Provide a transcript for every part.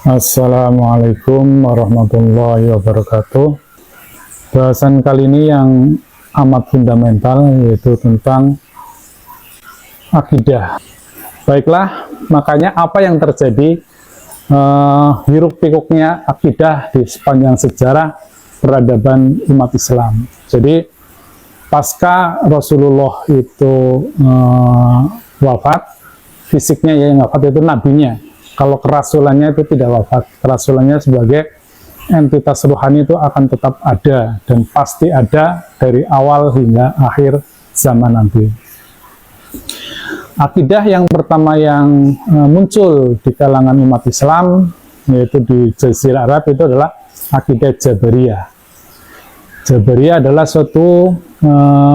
Assalamualaikum warahmatullahi wabarakatuh. Bahasan kali ini yang amat fundamental, yaitu tentang akidah. Baiklah, makanya apa yang terjadi hiruk pikuknya akidah di sepanjang sejarah peradaban umat Islam. Jadi pasca Rasulullah itu wafat, fisiknya yang wafat itu nabinya. Kalau kerasulannya itu tidak wafat, kerasulannya sebagai entitas rohani itu akan tetap ada dan pasti ada dari awal hingga akhir zaman nanti. Akidah yang pertama yang muncul di kalangan umat Islam, yaitu di Jazirah Arab, itu adalah akidah Jabariyah. Jabariyah adalah suatu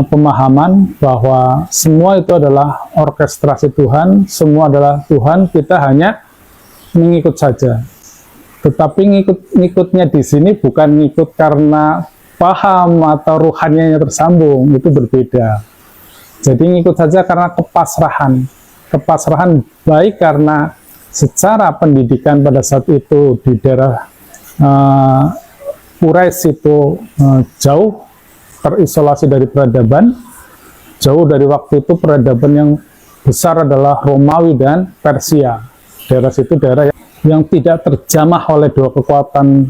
pemahaman bahwa semua itu adalah orkestrasi Tuhan, semua adalah Tuhan, kita hanya mengikut saja. Tetapi ngikutnya di sini bukan ngikut karena paham atau ruhaninya tersambung, itu berbeda. Jadi ngikut saja karena kepasrahan. Kepasrahan baik karena secara pendidikan pada saat itu di daerah Quraisy itu jauh terisolasi dari peradaban. Jauh dari waktu itu peradaban yang besar adalah Romawi dan Persia. Daerah situ daerah yang tidak terjamah oleh dua kekuatan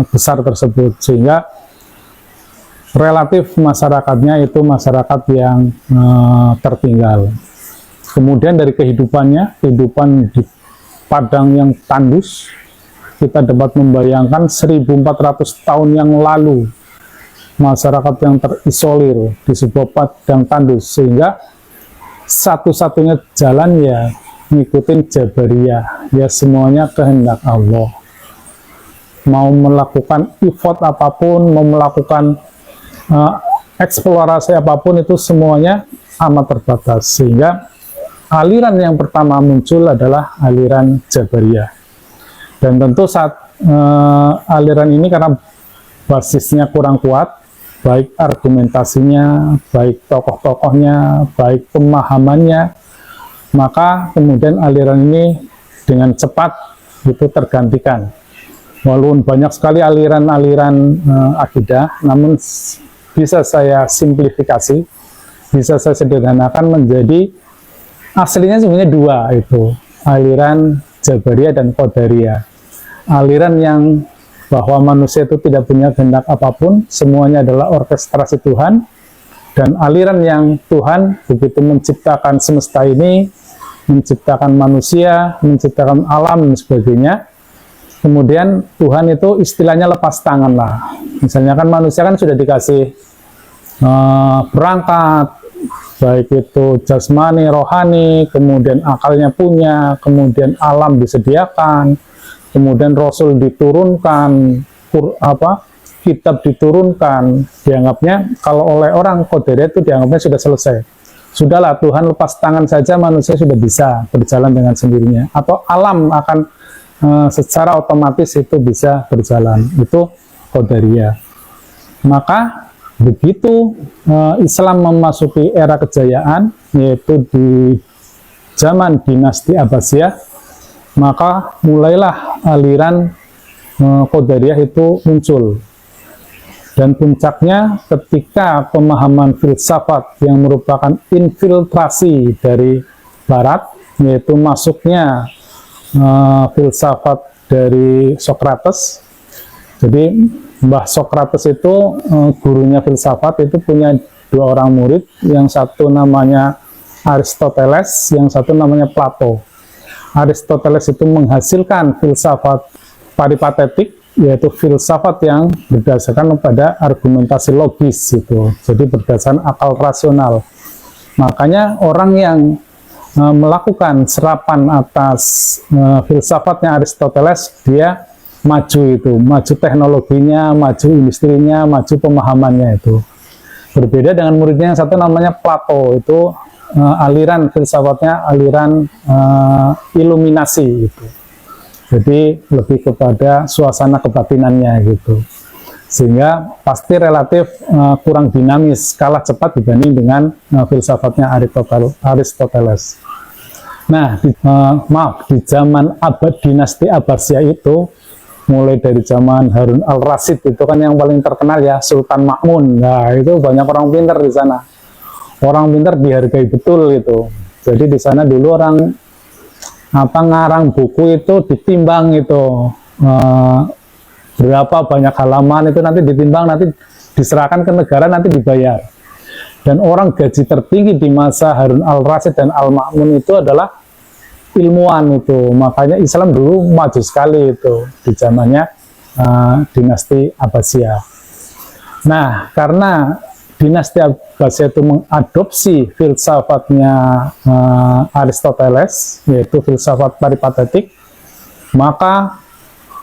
besar tersebut, sehingga relatif masyarakatnya itu masyarakat yang tertinggal. Kemudian dari kehidupannya, kehidupan di padang yang tandus, kita dapat membayangkan 1400 tahun yang lalu masyarakat yang terisolir di sebuah padang tandus, sehingga satu-satunya jalan ya ngikutin Jabariyah, ya semuanya kehendak Allah. Mau melakukan effort apapun, mau melakukan eksplorasi apapun, itu semuanya amat terbatas. Sehingga aliran yang pertama muncul adalah aliran Jabariyah. Dan tentu saat aliran ini karena basisnya kurang kuat, baik argumentasinya, baik tokoh-tokohnya, baik pemahamannya, maka kemudian aliran ini dengan cepat itu tergantikan. Walaupun banyak sekali aliran-aliran akidah, namun bisa saya simplifikasi, bisa saya sederhanakan menjadi aslinya sebenarnya dua, itu aliran Jabariyah dan Qadariyah. Aliran yang bahwa manusia itu tidak punya kehendak apapun, semuanya adalah orkestrasi Tuhan, dan aliran yang Tuhan begitu menciptakan semesta ini, menciptakan manusia, menciptakan alam dan sebagainya, kemudian Tuhan itu istilahnya lepas tangan lah. Misalnya kan manusia kan sudah dikasih perangkat, baik itu jasmani, rohani, kemudian akalnya punya, kemudian alam disediakan, kemudian Rasul diturunkan, kitab diturunkan. Dianggapnya kalau oleh orang Qadariyah itu dianggapnya sudah selesai. Sudahlah, Tuhan lepas tangan saja, manusia sudah bisa berjalan dengan sendirinya, atau alam akan secara otomatis itu bisa berjalan. Itu Qadariyah. Maka begitu Islam memasuki era kejayaan, yaitu di zaman dinasti Abbasiyah, maka mulailah aliran Qadariyah itu muncul. Dan puncaknya ketika pemahaman filsafat yang merupakan infiltrasi dari Barat, yaitu masuknya filsafat dari Socrates. Jadi Mbah Socrates itu gurunya filsafat itu punya dua orang murid, yang satu namanya Aristoteles, yang satu namanya Plato. Aristoteles itu menghasilkan filsafat peripatetik, yaitu filsafat yang berdasarkan pada argumentasi logis itu, jadi berdasarkan akal rasional. Makanya orang yang melakukan serapan atas filsafatnya Aristoteles, dia maju itu, maju teknologinya, maju industrinya, maju pemahamannya itu. Berbeda dengan muridnya yang satu namanya Plato, itu aliran filsafatnya aliran iluminasi itu. Jadi lebih kepada suasana kebatinannya gitu, sehingga pasti relatif kurang dinamis, kalah cepat dibanding dengan filsafatnya Aristoteles. Nah, di zaman dinasti Abbasiyah itu, mulai dari zaman Harun al-Rasyid itu kan yang paling terkenal ya, Sultan Ma'mun. Nah, itu banyak orang pintar di sana. Orang pintar dihargai betul itu. Jadi di sana dulu orang ngarang buku itu ditimbang itu. Berapa banyak halaman itu nanti ditimbang, nanti diserahkan ke negara, nanti dibayar. Dan orang gaji tertinggi di masa Harun al-Rasyid dan al-Ma'mun itu adalah ilmuwan itu. Makanya Islam dulu maju sekali itu di zamannya dinasti Abbasiyah. Nah, karena dinasti Abbasiyah itu mengadopsi filsafatnya Aristoteles, yaitu filsafat peripatetik, maka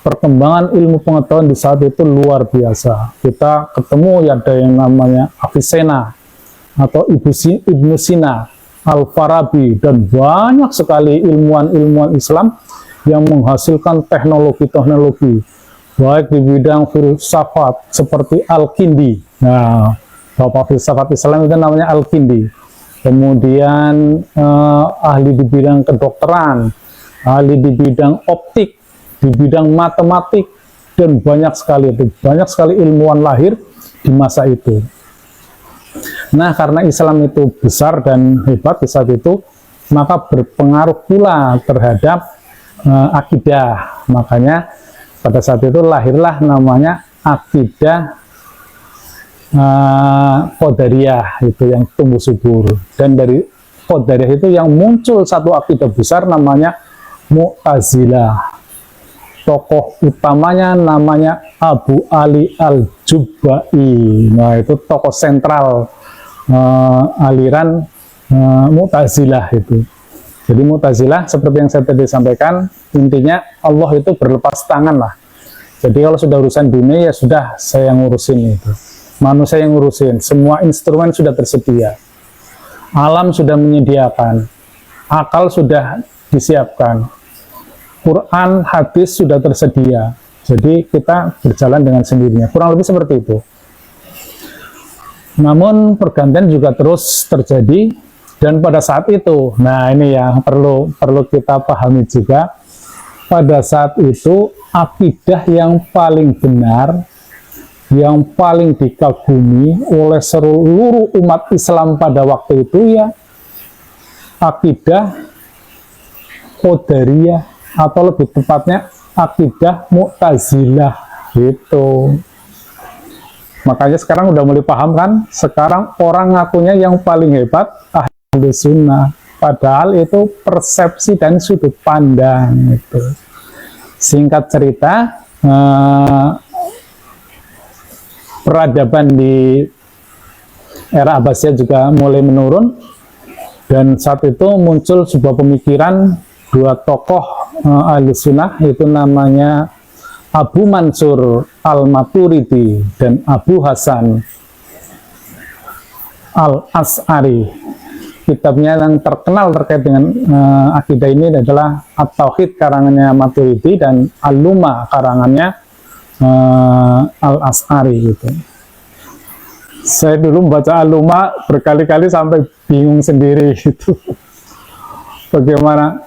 perkembangan ilmu pengetahuan di saat itu luar biasa. Kita ketemu ada yang namanya Avicenna atau Ibnu Sina, Al-Farabi, dan banyak sekali ilmuwan-ilmuwan Islam yang menghasilkan teknologi-teknologi baik di bidang filsafat seperti Al-Kindi. Nah, bapak filsafat Islam itu namanya Al-Kindi. Kemudian ahli di bidang kedokteran, ahli di bidang optik, di bidang matematik, dan banyak sekali ilmuwan lahir di masa itu. Nah, karena Islam itu besar dan hebat di saat itu, maka berpengaruh pula terhadap akidah. Makanya pada saat itu lahirlah namanya akidah Qadariyah, itu yang tumbuh subur. Dan dari Qadariyah itu yang muncul satu akidah besar namanya Mu'tazilah. Tokoh utamanya namanya Abu Ali Al-Jubba'i. Nah, itu tokoh sentral aliran Mu'tazilah itu. Jadi Mu'tazilah seperti yang saya tadi sampaikan, intinya Allah itu berlepas tangan lah. Jadi kalau sudah urusan dunia ya sudah saya yang ngurusin itu. Manusia yang ngurusin, semua instrumen sudah tersedia. Alam sudah menyediakan, akal sudah disiapkan. Quran, hadis sudah tersedia. Jadi kita berjalan dengan sendirinya. Kurang lebih seperti itu. Namun pergantian juga terus terjadi, dan pada saat itu, nah ini yang perlu kita pahami juga. Pada saat itu akidah yang paling benar, yang paling dikagumi oleh seluruh umat Islam pada waktu itu ya akidah Qadariyah, atau lebih tepatnya akidah Mu'tazilah gitu. Makanya sekarang udah mulai paham kan, sekarang orang ngakunya yang paling hebat ahli sunnah, padahal itu persepsi dan sudut pandang itu. Singkat cerita, peradaban di era Abbasiyah juga mulai menurun, dan saat itu muncul sebuah pemikiran dua tokoh ahli sunnah, itu namanya Abu Mansur Al-Maturidi dan Abu Hasan Al-As'ari. Kitabnya yang terkenal terkait dengan akidah ini adalah At-Tauhid karangannya Maturidi dan Al-Luma karangannya Al-As'ari gitu. Saya dulu membaca Al-Luma berkali-kali sampai bingung sendiri gitu. Bagaimana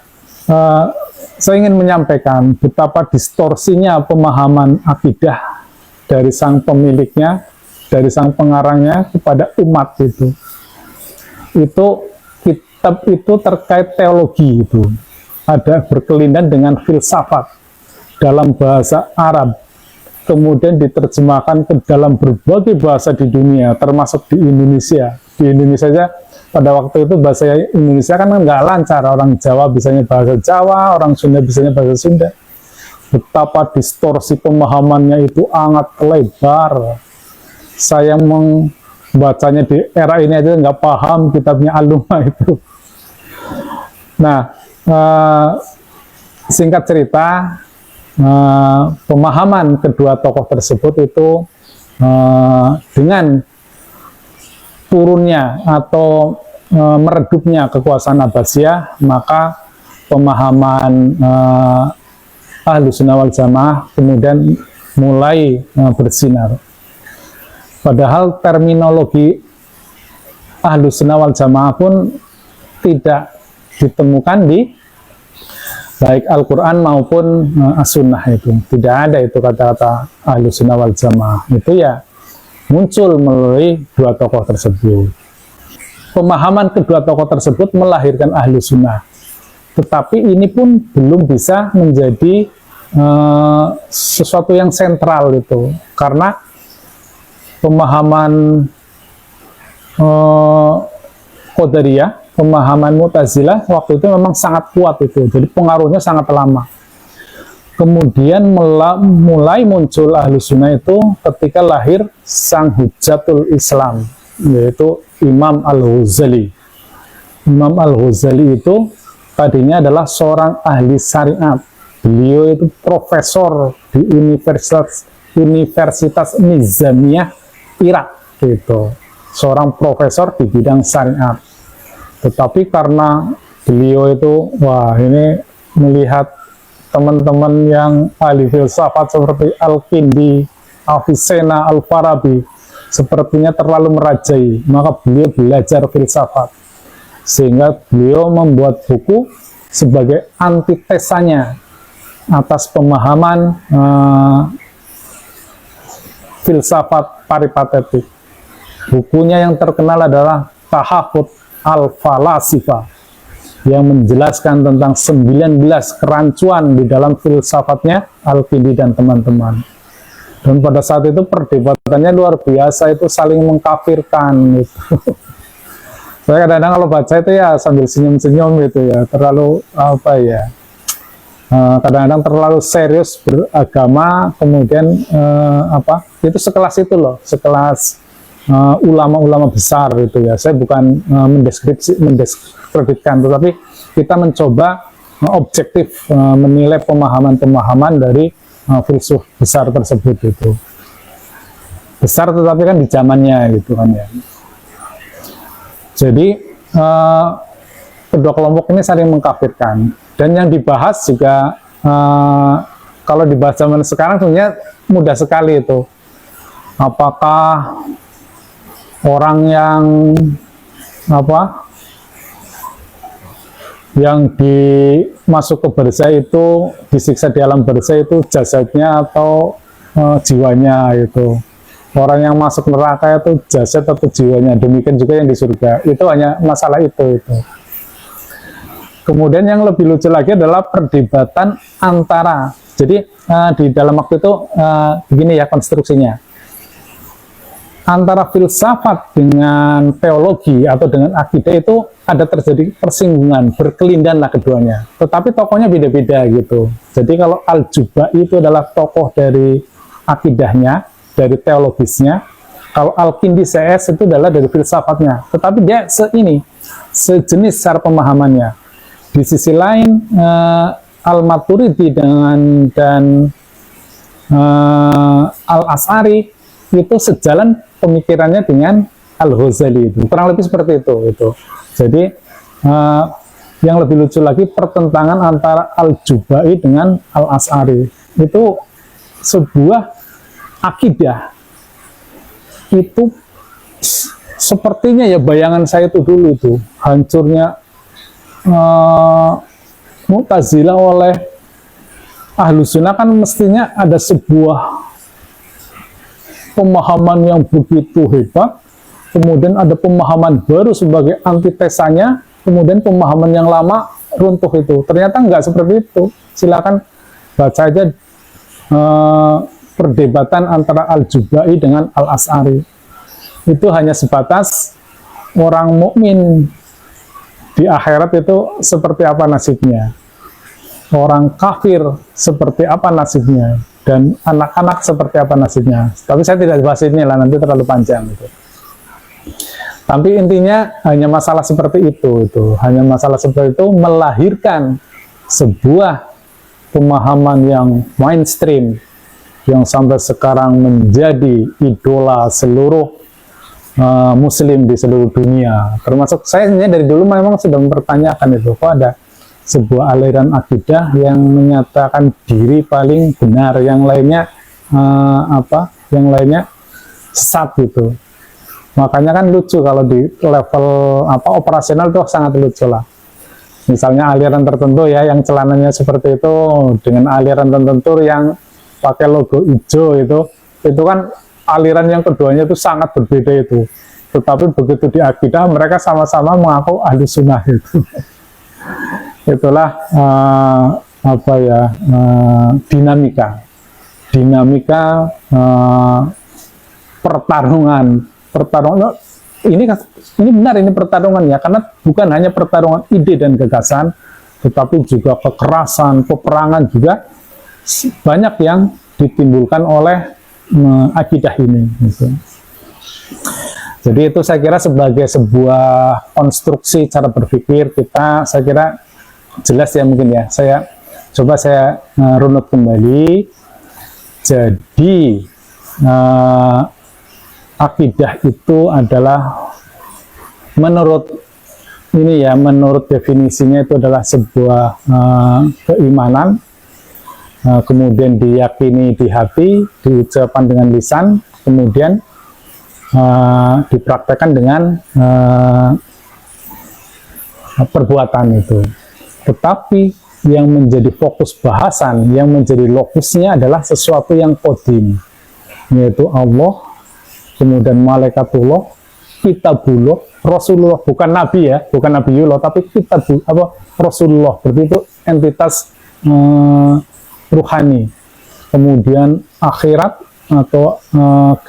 saya ingin menyampaikan betapa distorsinya pemahaman akidah dari sang pemiliknya, dari sang pengarangnya kepada umat itu. Itu kitab itu terkait teologi itu. Ada berkelindan dengan filsafat dalam bahasa Arab. Kemudian diterjemahkan ke dalam berbagai bahasa di dunia, termasuk di Indonesia. Di Indonesia saja pada waktu itu bahasa Indonesia kan nggak lancar, orang Jawa bisanya bahasa Jawa, orang Sunda bisanya bahasa Sunda. Betapa distorsi pemahamannya itu sangat lebar. Saya membacanya di era ini aja nggak paham kitabnya Al-Luma itu. Nah, singkat cerita, pemahaman kedua tokoh tersebut itu dengan turunnya atau meredupnya kekuasaan Abbasiyah, maka pemahaman Ahlus Sunnah wal Jamaah kemudian mulai bersinar. Padahal terminologi Ahlus Sunnah wal Jamaah pun tidak ditemukan di baik Al-Quran maupun As-Sunnah. Itu tidak ada itu kata-kata Ahlussunnah wal Jamaah. Itu ya muncul melalui dua tokoh tersebut. Pemahaman kedua tokoh tersebut melahirkan Ahlussunnah, tetapi ini pun belum bisa menjadi sesuatu yang sentral itu, karena pemahaman Qadariyah, pemahaman Mu'tazilah waktu itu memang sangat kuat itu, jadi pengaruhnya sangat lama. Kemudian mulai muncul Ahlussunnah itu ketika lahir sang Hujatul Islam, yaitu Imam Al-Ghazali. Imam Al-Ghazali itu tadinya adalah seorang ahli syariat. Beliau itu profesor di Universitas Nizamiyah Irak gitu. Seorang profesor di bidang syariat. Tetapi karena beliau itu, wah ini melihat teman-teman yang ahli filsafat seperti Al-Kindi, Avicenna, Al-Farabi sepertinya terlalu merajai, maka beliau belajar filsafat. Sehingga beliau membuat buku sebagai antitesanya atas pemahaman filsafat paripatetik. Bukunya yang terkenal adalah Tahafut Al-Falasifa, yang menjelaskan tentang 19 kerancuan di dalam filsafatnya Al-Kindi dan teman-teman. Dan pada saat itu perdebatannya luar biasa, itu saling mengkafirkan gitu. Saya kadang-kadang kalau baca itu ya sambil senyum-senyum gitu ya, terlalu apa ya, kadang-kadang terlalu serius beragama, kemudian itu sekelas itu loh, sekelas ulama-ulama besar gitu ya. Saya bukan mendiskreditkan, tetapi kita mencoba objektif menilai pemahaman-pemahaman dari filsuf besar tersebut itu. Besar tetapi kan di zamannya gitu kan ya. Jadi kedua kelompok ini saling mengkafirkan, dan yang dibahas juga kalau dibahas zaman sekarang sebenarnya mudah sekali itu. Apakah orang yang masuk ke barzah itu disiksa di alam barzah itu jasadnya atau jiwanya itu. Orang yang masuk neraka itu jasad atau jiwanya, demikian juga yang di surga. Itu hanya masalah itu. Kemudian yang lebih lucu lagi adalah perdebatan antara, jadi di dalam waktu itu begini ya konstruksinya, antara filsafat dengan teologi atau dengan akidah itu ada terjadi persinggungan, berkelindan lah keduanya, tetapi tokohnya beda-beda gitu. Jadi kalau Al-Jubai itu adalah tokoh dari akidahnya, dari teologisnya. Kalau Al-Kindi CS itu adalah dari filsafatnya, tetapi dia sejenis secara pemahamannya. Di sisi lain Al-Maturidi dan Al-As'ari itu sejalan pemikirannya dengan Al-Ghazali, itu kurang lebih seperti itu. Jadi yang lebih lucu lagi, pertentangan antara Al-Jubai dengan Al-As'ari itu sebuah akidah. Itu sepertinya ya, bayangan saya itu dulu itu hancurnya Mu'tazilah oleh Ahlussunnah, kan mestinya ada sebuah pemahaman yang begitu hebat, kemudian ada pemahaman baru sebagai antitesanya, kemudian pemahaman yang lama runtuh itu. Ternyata nggak seperti itu. Silakan baca aja perdebatan antara Al-Jubai dengan Al-As'ari. Itu hanya sebatas orang mukmin di akhirat itu seperti apa nasibnya, orang kafir seperti apa nasibnya, dan anak-anak seperti apa nasibnya. Tapi saya tidak bahas ini lah, nanti terlalu panjang gitu. Tapi intinya hanya masalah seperti itu. Hanya masalah seperti itu melahirkan sebuah pemahaman yang mainstream, yang sampai sekarang menjadi idola seluruh muslim di seluruh dunia. Termasuk saya sebenarnya dari dulu memang sudah mempertanyakan itu, kok ada sebuah aliran akidah yang menyatakan diri paling benar, yang lainnya yang lainnya sesat gitu. Makanya kan lucu kalau di level operasional itu sangat lucu lah. Misalnya aliran tertentu ya, yang celananya seperti itu, dengan aliran tertentu yang pakai logo hijau itu kan aliran yang keduanya itu sangat berbeda itu. Tetapi begitu di akidah mereka sama-sama mengaku ahli sunnah itu. Itulah dinamika pertarungan ini benar, ini pertarungan ya, karena bukan hanya pertarungan ide dan gagasan, tetapi juga kekerasan, peperangan juga banyak yang ditimbulkan oleh akidah ini gitu. Jadi itu saya kira sebagai sebuah konstruksi cara berpikir kita, saya kira jelas ya, mungkin ya, saya coba runut kembali. Jadi akidah itu adalah menurut definisinya itu adalah sebuah keimanan, kemudian diyakini di hati, diucapkan dengan lisan, kemudian dipraktekkan dengan perbuatan itu. Tetapi yang menjadi fokus bahasan, yang menjadi lokusnya adalah sesuatu yang qadim, yaitu Allah, kemudian malaikatullah, kitabullah, Rasulullah, bukan nabi ya, bukan nabiullah, tapi Rasulullah, berarti itu entitas ruhani. Kemudian akhirat atau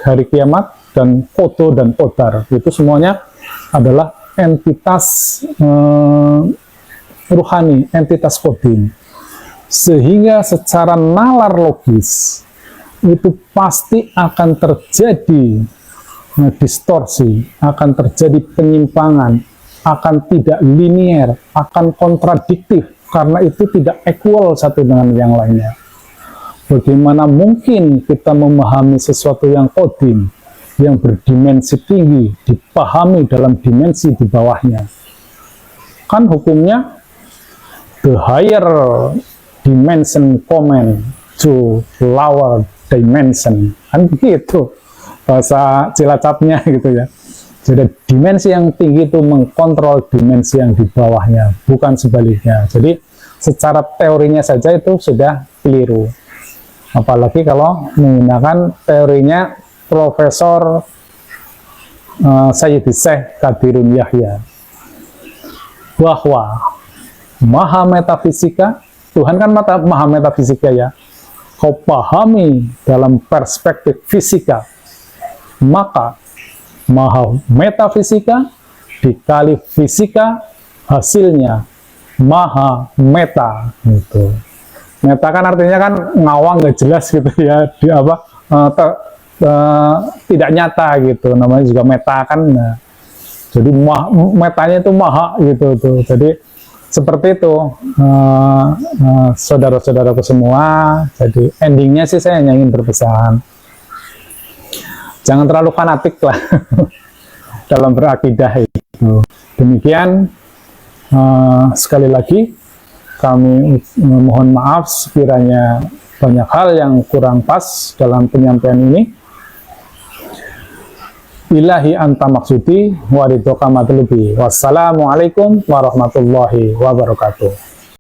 hari kiamat, dan kodo dan qadar, itu semuanya adalah entitas ruhani, entitas qadim. Sehingga secara nalar logis itu pasti akan terjadi distorsi, akan terjadi penyimpangan, akan tidak linier, akan kontradiktif, karena itu tidak equal satu dengan yang lainnya. Bagaimana mungkin kita memahami sesuatu yang qadim, yang berdimensi tinggi, dipahami dalam dimensi di bawahnya? Kan hukumnya the higher dimension comment to lower dimension, kan begitu bahasa Cilacapnya gitu ya. Jadi dimensi yang tinggi itu mengkontrol dimensi yang di bawahnya, bukan sebaliknya. Jadi secara teorinya saja itu sudah keliru, apalagi kalau menggunakan teorinya Profesor Sayyidi Syekh Qadirun Yahya, bahwa maha metafisika, Tuhan kan maha metafisika ya, kau pahami dalam perspektif fisika, maka maha metafisika dikali fisika hasilnya maha meta gitu. Meta kan artinya kan ngawang, nggak jelas gitu ya, di tidak nyata gitu, namanya juga meta kan. Nah, jadi metanya itu maha gitu tuh. Jadi seperti itu saudara-saudaraku semua. Jadi endingnya sih saya hanya ingin berpesan, jangan terlalu fanatik lah dalam berakidah itu. Demikian, sekali lagi kami mohon maaf sekiranya banyak hal yang kurang pas dalam penyampaian ini. Ilahi anta maksudi wa ridhoka matlubi. Wassalamualaikum warahmatullahi wabarakatuh.